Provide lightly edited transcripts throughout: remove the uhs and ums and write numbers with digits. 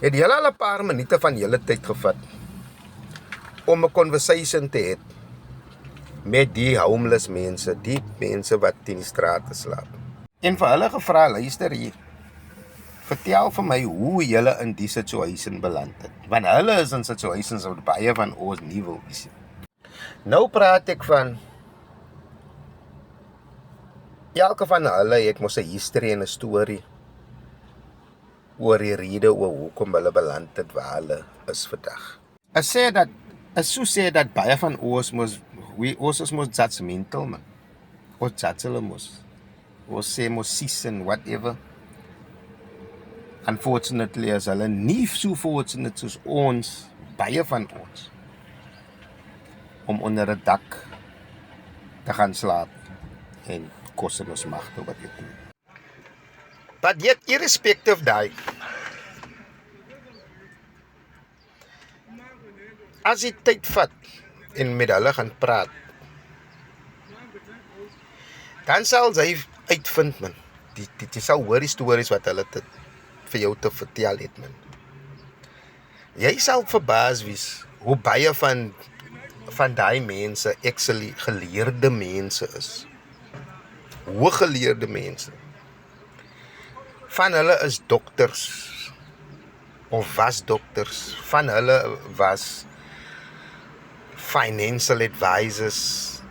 Het julle al 'n paar minute van julle tyd gevat om 'n conversation te hê met die homeless mense, die mense wat in die strate slaap? En vir hulle gevra, luister hier, vertel vir my hoe julle in die situation beland het. Want hulle is in situations wat baie van ons nie wil wees. Nou praat ek van elke van hulle het mos 'n history en 'n storie oor die rede oor hoekom hulle beland het waar hulle is vandag. Ek sê dat baie van ons is mos judgmental, man. Ons judge hulle mos. Ons sê mos sis and whatever. Unfortunately is hulle nie so fortunate soos ons, baie van ons, om onder 'n dak te gaan slaap en kos in ons magte wat dit doen. But yet, irrespective daai, as jy tyd vat en met hulle gaan praat, dan sal jy uitvind, man. Jy sal hoor die stories wat hulle vir jou te vertel het, man. Jy sal verbaas wees hoe baie van daai mense actually geleerde mense is. Hooggeleerde mense. Van hulle is dokters of was dokters. Van hulle was financial advisors.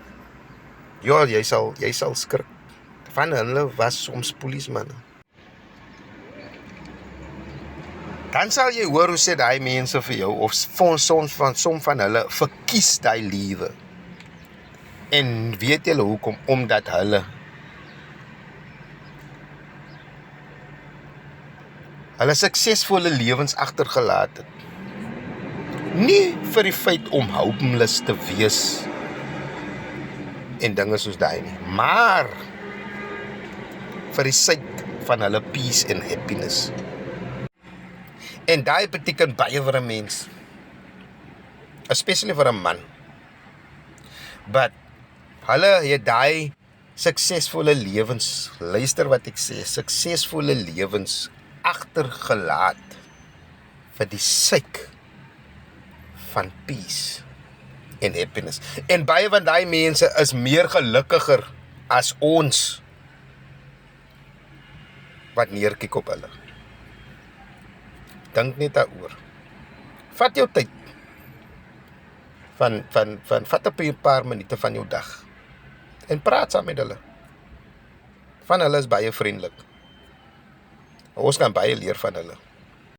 Ja, jy sal skrik. Van hulle was soms polismanne. Dan sal jy hoor hoe sê daai mense vir jou, of som van hulle verkies daai lewe. En weet julle hoekom? Omdat hulle suksesvolle lewens agtergelaat het. Nie vir die feit om homeless te wees en dinge soos daai nie, maar vir die sake van hulle peace and happiness. En daai beteken baie vir 'n mens, especially vir 'n man. But hulle het daai suksesvolle lewens, luister wat ek sê, suksesvolle lewens agtergelaat vir die sake van peace and happiness. En baie van daai mense is meer gelukkiger as ons wat neerkyk op hulle. Dink net daaroor. Vat jou tyd. Vat 'n paar minute van jou dag en praat saam met hulle. Van hulle is baie vriendelik. Ons kan baie leer van hulle.